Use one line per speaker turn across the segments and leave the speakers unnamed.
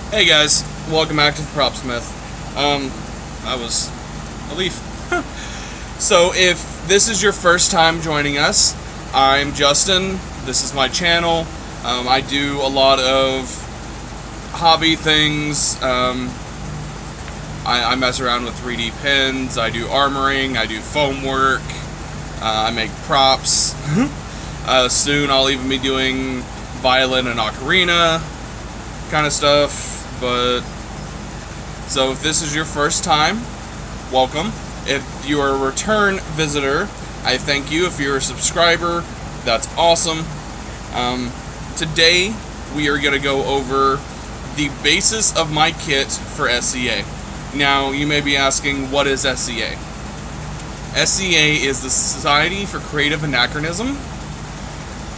Hey guys, welcome back to the Propsmith. I was a leaf. So if this is your first time joining us, I'm Justin. This is my channel. I do a lot of hobby things. I mess around with 3D pens. I do armoring. I do foam work. I make props. Soon I'll even be doing violin and ocarina kind of stuff. But so if this is your first time, welcome. If you are a return visitor, I thank you. If you're a subscriber, that's awesome. Today we are going to go over the basis of my kit for SCA. Now you may be asking, what is SCA? SCA is the Society for Creative Anachronism,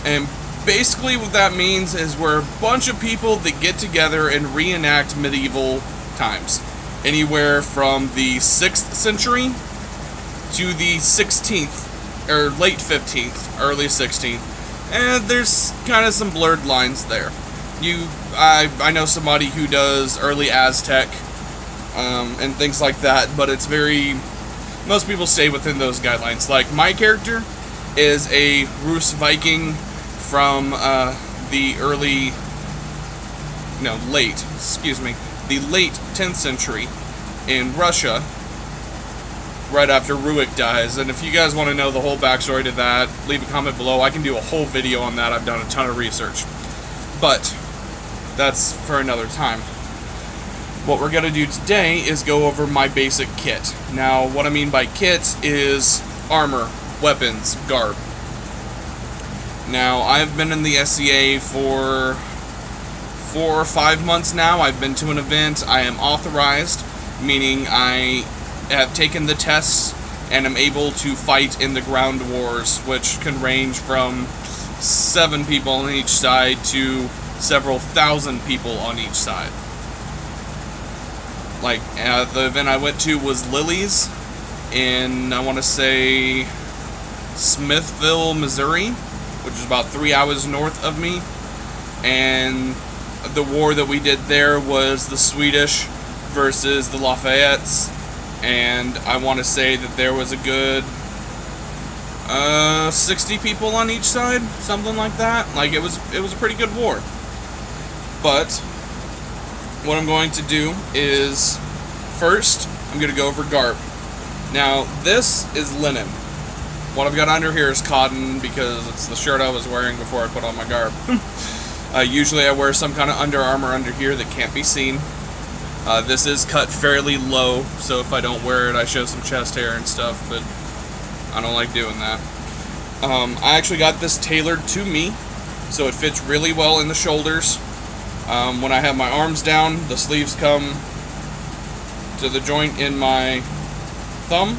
and basically what that means is we're a bunch of people that get together and reenact medieval times. Anywhere from the 6th century to the 16th, or late 15th, early 16th. And there's kind of some blurred lines there. I know somebody who does early Aztec and things like that, but it's most people stay within those guidelines. Like, my character is a Rus Viking from the late 10th century in Russia, right after Rurik dies. And if you guys want to know the whole backstory to that, leave a comment below. I can do a whole video on that. I've done a ton of research. But that's for another time. What we're going to do today is go over my basic kit. Now, what I mean by kit is armor, weapons, garb. Now, I've been in the SCA for 4 or 5 months now. I've been to an event. I am authorized, meaning I have taken the tests and am able to fight in the ground wars, which can range from 7 people on each side to several thousand people on each side. Like, the event I went to was Lily's in, I want to say, Smithville, Missouri, which is about 3 hours north of me. And the war that we did there was the Swedish versus the Lafayettes, and I want to say that there was a good 60 people on each side, something like that. Like, it was a pretty good war. But what I'm going to do is, first, I'm going to go over garb. Now, this is linen. What I've got under here is cotton because it's the shirt I was wearing before I put on my garb. Usually I wear some kind of Under Armour under here that can't be seen. This is cut fairly low, so if I don't wear it, I show some chest hair and stuff, but I don't like doing that. I actually got this tailored to me, so it fits really well in the shoulders. When I have my arms down, the sleeves come to the joint in my thumb.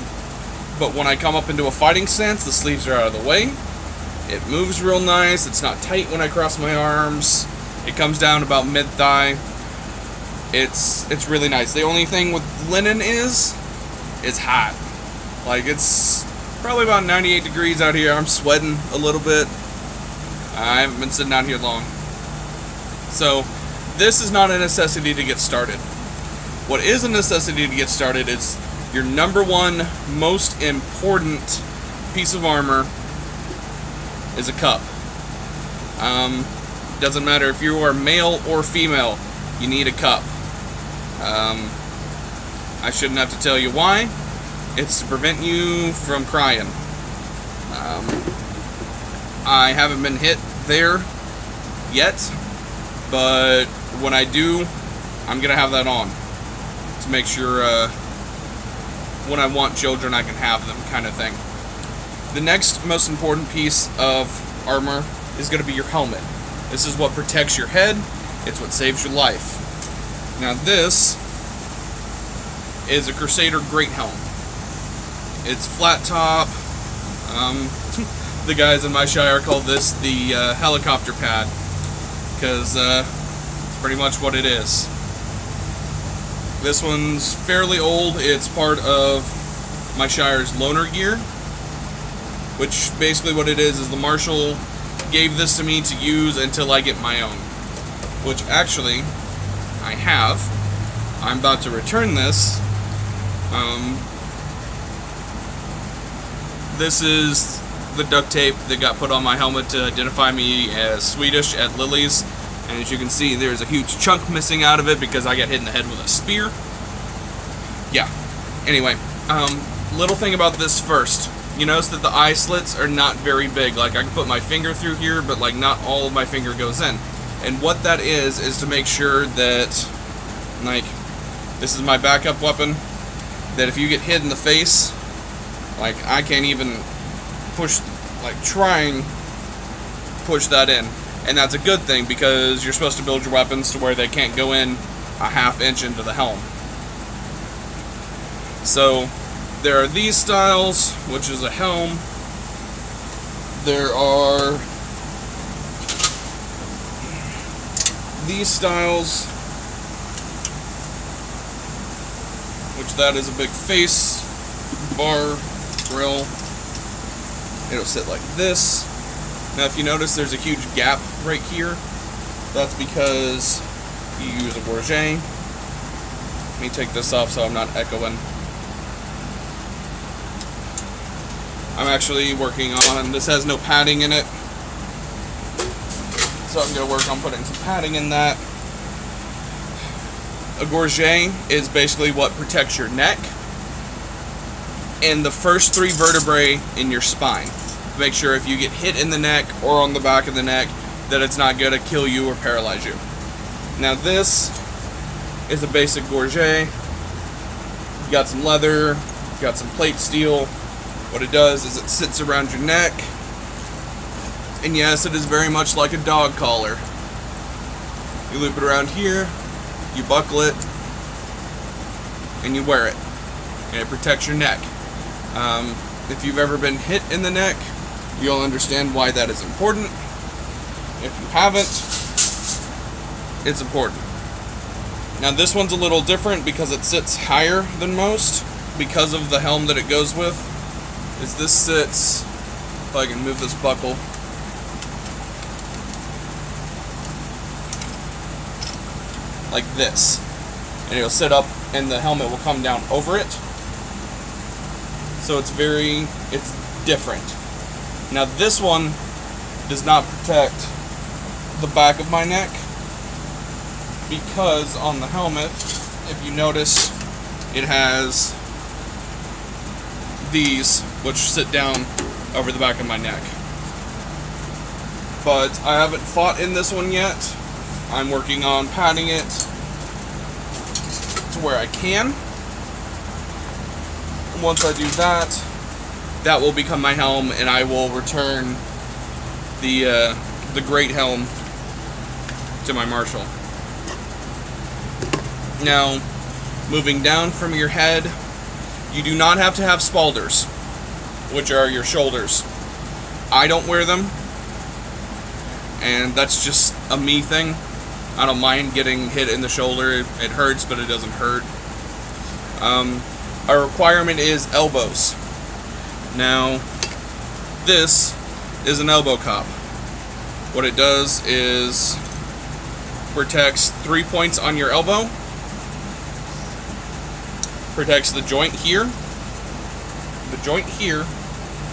But when I come up into a fighting stance, the sleeves are out of the way. It moves real nice. It's not tight when I cross my arms. It comes down about mid-thigh. It's really nice. The only thing with linen is hot. Like, it's probably about 98 degrees out here. I'm sweating a little bit. I haven't been sitting out here long. So, this is not a necessity to get started. What is a necessity to get started is your number one most important piece of armor is a cup. Doesn't matter if you are male or female, you need a cup. I shouldn't have to tell you why. It's to prevent you from crying. I haven't been hit there yet, but when I do, I'm gonna have that on to make sure when I want children, I can have them, kind of thing. The next most important piece of armor is going to be your helmet. This is what protects your head. It's what saves your life. Now, this is a Crusader Great Helm. It's flat top. The guys in my shire call this the helicopter pad, because it's pretty much what it is. This one's fairly old. It's part of my shire's loaner gear, which basically what it is the marshal gave this to me to use until I get my own. Which actually, I have. I'm about to return this. This is the duct tape that got put on my helmet to identify me as Swedish at Lily's. And as you can see, there's a huge chunk missing out of it because I got hit in the head with a spear. Yeah. Anyway, little thing about this first. You notice that the eye slits are not very big. Like, I can put my finger through here, but like not all of my finger goes in. And what that is to make sure that, like, this is my backup weapon, that if you get hit in the face, like, I can't even push, like, try and push that in. And that's a good thing, because you're supposed to build your weapons to where they can't go in a ½ inch into the helm. So, there are these styles, which is a helm. There are these styles, which that is a big face, bar, grill. It'll sit like this. Now if you notice there's a huge gap right here, that's because you use a Bourget. Let me take this off so I'm not echoing. I'm actually working on, this has no padding in it, so I'm going to work on putting some padding in that. A Bourget is basically what protects your neck and the first 3 vertebrae in your spine. Make sure if you get hit in the neck or on the back of the neck that it's not going to kill you or paralyze you. Now this is a basic Bourget. You got some leather, got some plate steel. What it does is it sits around your neck, and yes, it is very much like a dog collar. You loop it around here, you buckle it, and you wear it, and it protects your neck. If you've ever been hit in the neck, you'll understand why that is important. If you haven't, it's important. Now this one's a little different because it sits higher than most because of the helm that it goes with. This sits, if I can move this buckle, like this, and it'll sit up and the helmet will come down over it. So it's different. Now this one does not protect the back of my neck, because on the helmet, if you notice, it has these, which sit down over the back of my neck. But I haven't fought in this one yet. I'm working on padding it to where I can. Once I do that, that will become my helm, and I will return the great helm to my marshal. Now, moving down from your head, you do not have to have spalders, which are your shoulders. I don't wear them, and that's just a me thing. I don't mind getting hit in the shoulder. It hurts, but it doesn't hurt. Our requirement is elbows. Now, this is an elbow cop. What it does is protects 3 points on your elbow, protects the joint here,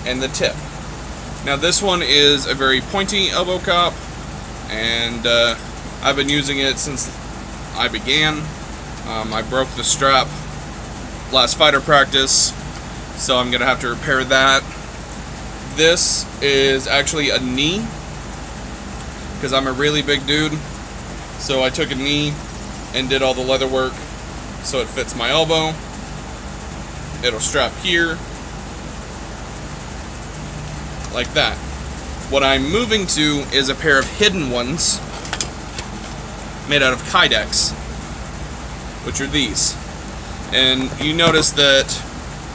and the tip. Now this one is a very pointy elbow cop, and I've been using it since I began. I broke the strap last fighter practice, so I'm gonna have to repair that. This is actually a knee, because I'm a really big dude, so I took a knee and did all the leather work so it fits my elbow. It'll strap here, like that. What I'm moving to is a pair of hidden ones made out of Kydex, which are these. And you notice that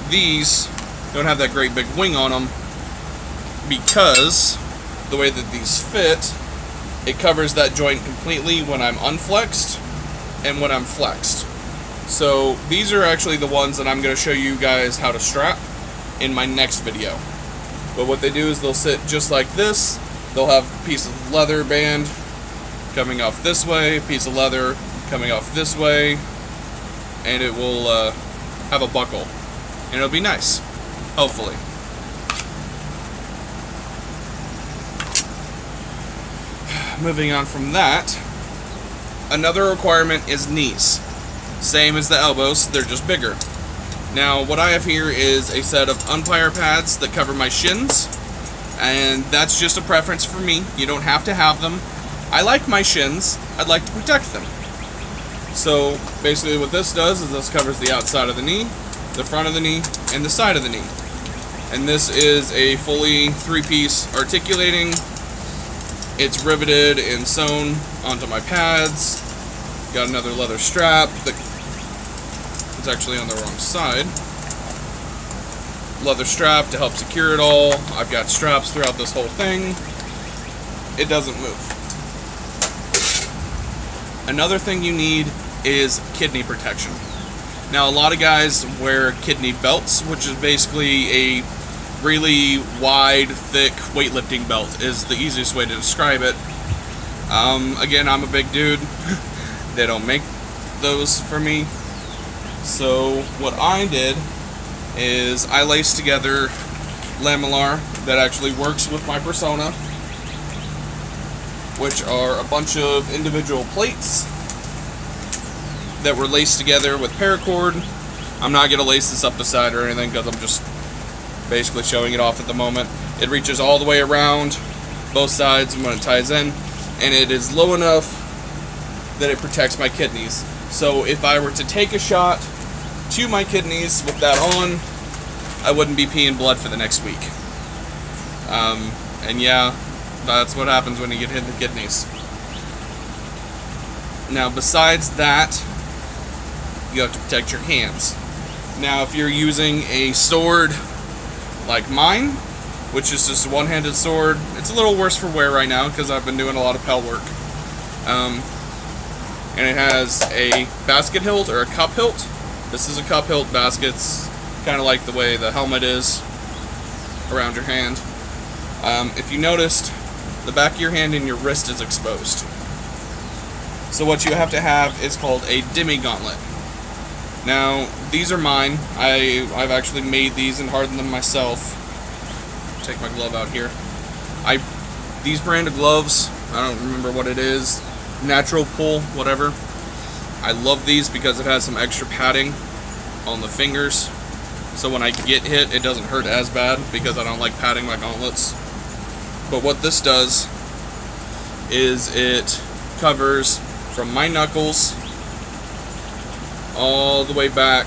these don't have that great big wing on them because the way that these fit, it covers that joint completely when I'm unflexed and when I'm flexed. So these are actually the ones that I'm going to show you guys how to strap in my next video. But what they do is they'll sit just like this. They'll have a piece of leather band coming off this way, a piece of leather coming off this way, and it will have a buckle, and it'll be nice, hopefully. Moving on from that, another requirement is knees. Same as the elbows, they're just bigger. Now, what I have here is a set of umpire pads that cover my shins, and that's just a preference for me. You don't have to have them. I like my shins. I'd like to protect them. So, basically what this does is this covers the outside of the knee, the front of the knee, and the side of the knee. And this is a fully 3-piece articulating. It's riveted and sewn onto my pads. Got another leather strap that is actually on the wrong side. Leather strap to help secure it all. I've got straps throughout this whole thing. It doesn't move. Another thing you need is kidney protection. Now, a lot of guys wear kidney belts, which is basically a really wide, thick weightlifting belt is the easiest way to describe it. Again, I'm a big dude. They don't make those for me. So what I did is I laced together Lamellar that actually works with my Persona, which are a bunch of individual plates that were laced together with paracord. I'm not going to lace this up the side or anything because I'm just basically showing it off at the moment. It reaches all the way around both sides when it ties in, and it is low enough that it protects my kidneys. So if I were to take a shot to my kidneys with that on, I wouldn't be peeing blood for the next week. And yeah, that's what happens when you get hit in the kidneys. Now, besides that, you have to protect your hands. Now, if you're using a sword like mine, which is just a one-handed sword, it's a little worse for wear right now because I've been doing a lot of pel work. And it has a basket hilt or a cup hilt. This is a cup hilt basket. It's kind of like the way the helmet is around your hand. If you noticed, the back of your hand and your wrist is exposed. So what you have to have is called a demi gauntlet. Now, these are mine. I've actually made these and hardened them myself. Take my glove out here. These brand of gloves, I don't remember what it is, Natural Pull, whatever. I love these because it has some extra padding on the fingers. So when I get hit, it doesn't hurt as bad because I don't like padding my gauntlets. But what this does is it covers from my knuckles all the way back,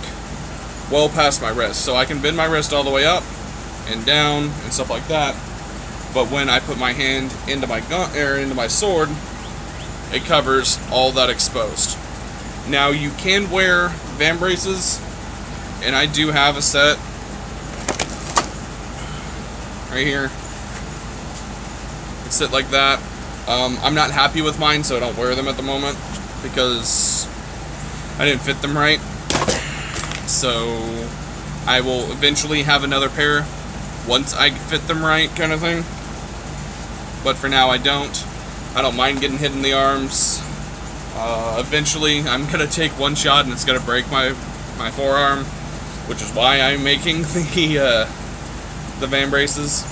well past my wrist. So I can bend my wrist all the way up and down and stuff like that. But when I put my hand into my into my sword, it covers all that exposed. Now, you can wear vambraces, and I do have a set right here. It's set like that. I'm not happy with mine, so I don't wear them at the moment because I didn't fit them right. So I will eventually have another pair once I fit them right, kind of thing. But for now, I don't. I don't mind getting hit in the arms. Eventually, I'm gonna take one shot and it's gonna break my forearm, which is why I'm making the vambraces.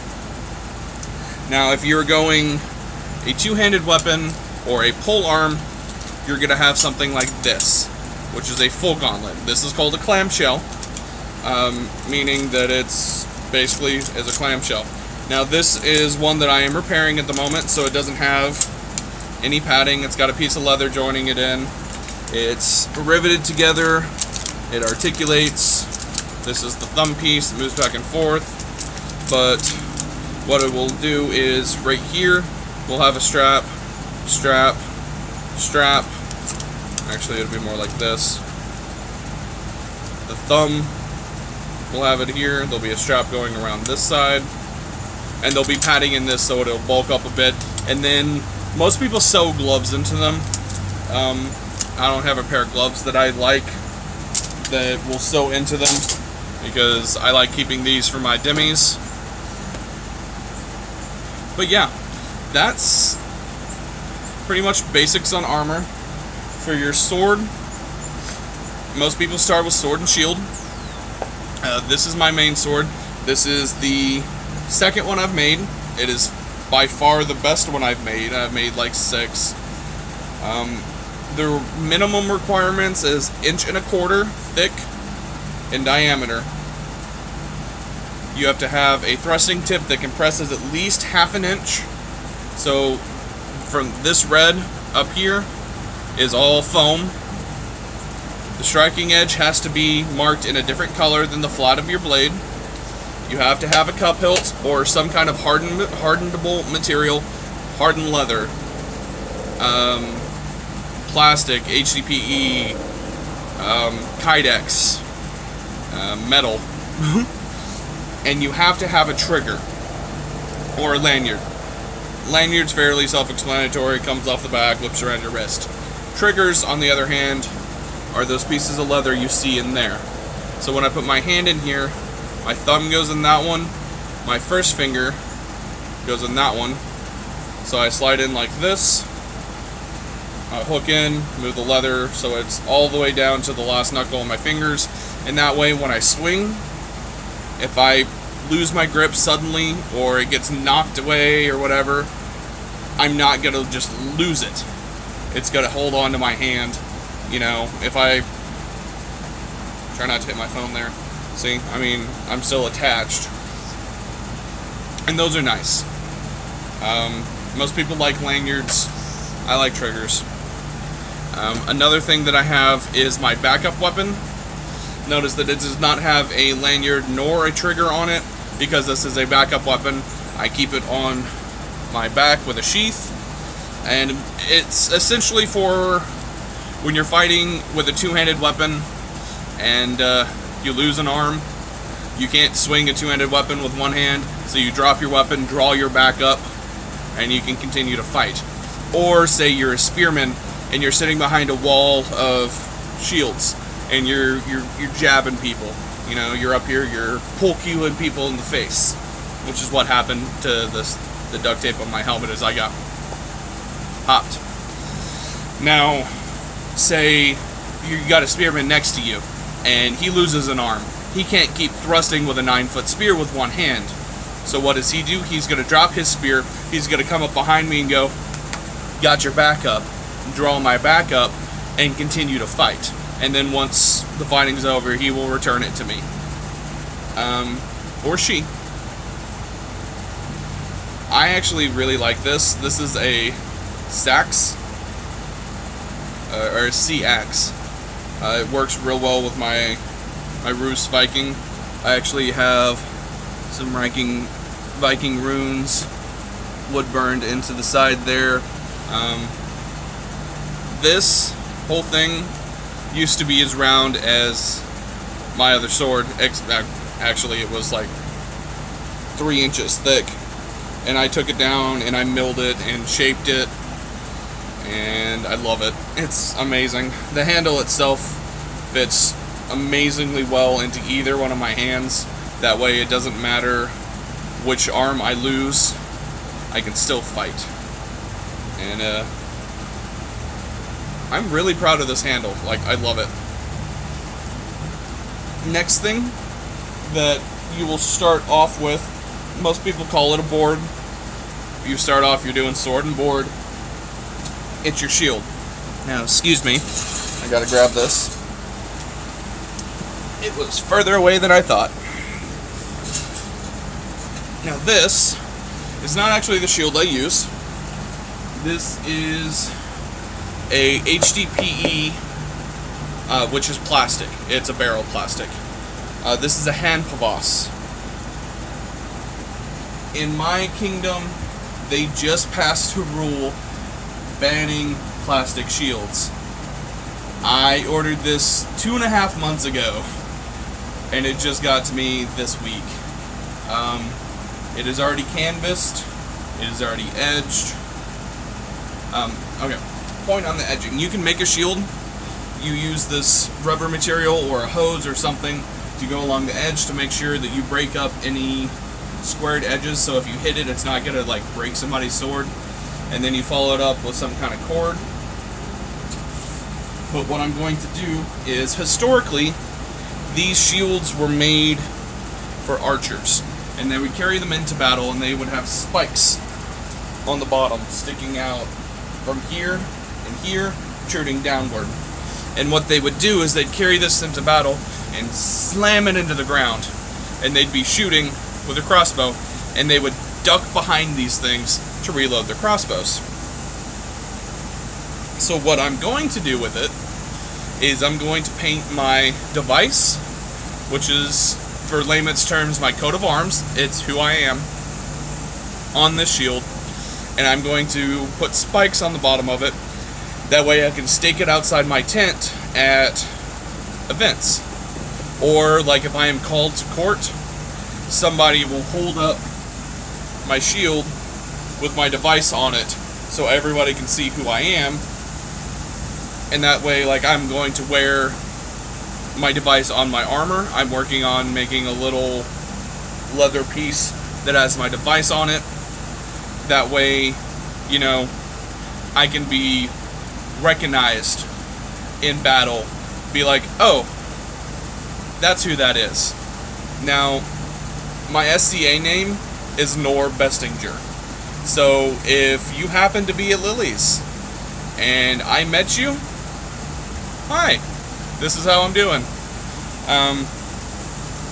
Now, if you're going a two-handed weapon or a pole arm, you're gonna have something like this, which is a full gauntlet. This is called a clamshell, meaning that it's basically as a clamshell. Now, this is one that I am repairing at the moment, so it doesn't have any padding. It's got a piece of leather joining it in. It's riveted together. It articulates. This is the thumb piece. It moves back and forth. But what it will do is right here, we'll have a strap, strap, strap. Actually, it'll be more like this. The thumb, we'll have it here. There'll be a strap going around this side. And there'll be padding in this so it'll bulk up a bit. And then most people sew gloves into them. I don't have a pair of gloves that I like that will sew into them because I like keeping these for my demis. But yeah, that's pretty much basics on armor. For your sword, most people start with sword and shield. This is my main sword. This is the second one I've made. It is by far the best one I've made. I've made like 6. The minimum requirements is 1.25 inches thick in diameter. You have to have a thrusting tip that compresses at least 1/2 inch. So from this red up here is all foam. The striking edge has to be marked in a different color than the flat of your blade. You have to have a cup hilt or some kind of hardenable material, hardened leather, plastic, HDPE, Kydex, metal, and you have to have a trigger or a lanyard. Lanyard's fairly self-explanatory, comes off the back, whips around your wrist. Triggers, on the other hand, are those pieces of leather you see in there. So when I put my hand in here, my thumb goes in that one, my first finger goes in that one. So I slide in like this, I hook in, move the leather so it's all the way down to the last knuckle of my fingers, and that way when I swing, if I lose my grip suddenly or it gets knocked away or whatever, I'm not gonna just lose it. It's gonna hold on to my hand. You know, if I try not to hit my phone there. See, I mean, I'm still attached. And those are nice. Most people like lanyards. I like triggers. Another thing that I have is my backup weapon. Notice that it does not have a lanyard nor a trigger on it because this is a backup weapon. I keep it on my back with a sheath, and it's essentially for when you're fighting with a two-handed weapon and you lose an arm. You can't swing a two-handed weapon with one hand, so you drop your weapon, draw your back up, and you can continue to fight. Or say you're a spearman and you're sitting behind a wall of shields and you're jabbing people. You know, you're up here, you're poke-cueing people in the face, which is what happened to the duct tape on my helmet as I got popped. Now, say you got a spearman next to you and he loses an arm. He can't keep thrusting with a 9-foot spear with one hand. So what does he do? He's going to drop his spear, he's going to come up behind me and go, got your back up, draw my back up, and continue to fight. And then once the fighting's over, he will return it to me. Or she. I actually really like this. This is a Sax, or a C-Axe. It works real well with my Rus Viking. I actually have some Viking runes wood burned into the side there. This whole thing used to be as round as my other sword. Actually, it was like 3 inches thick, and I took it down and I milled it and shaped it, and I love it. It's amazing. The handle itself fits amazingly well into either one of my hands. That way it doesn't matter which arm I lose, I can still fight. And I'm really proud of this handle. Like, I love it. Next thing that you will start off with, most people call it a board. You start off, you're doing sword and board. It's your shield. Now, excuse me, I gotta grab this. It was further away than I thought. Now this is not actually the shield I use. This is a HDPE, which is plastic. It's a barrel plastic. This is a hand pavois. In my kingdom, they just passed a rule banning plastic shields. I ordered this 2.5 months ago, and it just got to me this week. It is already canvassed. It is already edged. Okay, point on the edging. You can make a shield. You use this rubber material or a hose or something to go along the edge to make sure that you break up any squared edges, so if you hit it, it's not gonna like break somebody's sword. And then you follow it up with some kind of cord. But what I'm going to do is, historically, these shields were made for archers, and they would carry them into battle, and they would have spikes on the bottom sticking out from here and here, protruding downward. And what they would do is they'd carry this into battle and slam it into the ground, and they'd be shooting with a crossbow, and they would duck behind these things to reload their crossbows. So what I'm going to do with it is I'm going to paint my device, which is, for layman's terms, my coat of arms. It's who I am, on this shield, and I'm going to put spikes on the bottom of it. That way I can stake it outside my tent at events. Or, like, if I am called to court, somebody will hold up my shield with my device on it so everybody can see who I am. And that way, like, I'm going to wear my device on my armor. I'm working on making a little leather piece that has my device on it. That way, you know, I can be recognized in battle. Be like, oh, that's who that is. Now, my SCA name is Nor Bestinger. So if you happen to be at Lily's and I met you, hi, this is how I'm doing.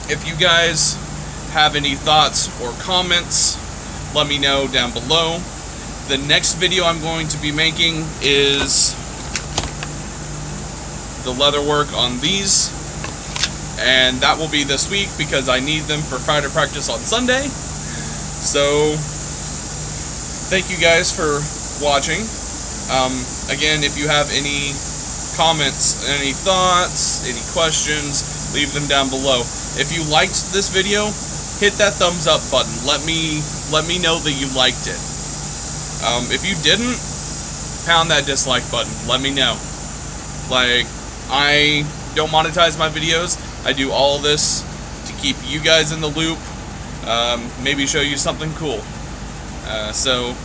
If you guys have any thoughts or comments, let me know down below. The next video I'm going to be making is the leather work on these, and that will be this week because I need them for fighter practice on Sunday. So thank you guys for watching. Again, if you have any comments, any thoughts, any questions, leave them down below. If you liked this video, hit that thumbs up button. Let me know that you liked it. If you didn't, pound that dislike button. Let me know. Like, I don't monetize my videos. I do all of this to keep you guys in the loop. Maybe show you something cool. So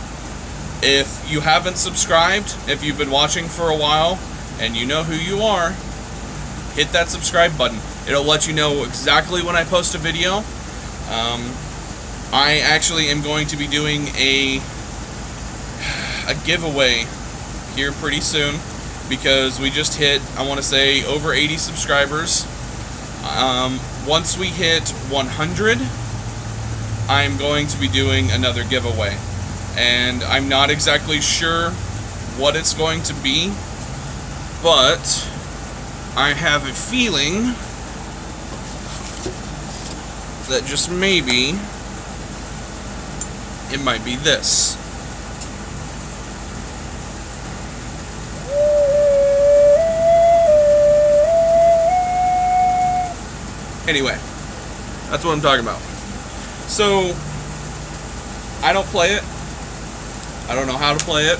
if you haven't subscribed, if you've been watching for a while and you know who you are, hit that subscribe button. It'll let you know exactly when I post a video. I actually am going to be doing a giveaway here pretty soon because we just hit, I want to say, over 80 subscribers. Once we hit 100, I'm going to be doing another giveaway, and I'm not exactly sure what it's going to be, but I have a feeling that just maybe it might be this. Anyway, that's what I'm talking about. So, I don't play it. I don't know how to play it.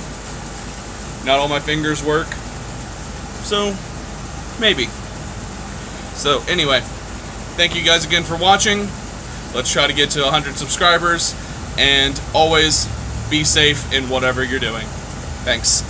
Not all my fingers work. So, maybe. So, anyway, thank you guys again for watching. Let's try to get to 100 subscribers. And always be safe in whatever you're doing. Thanks.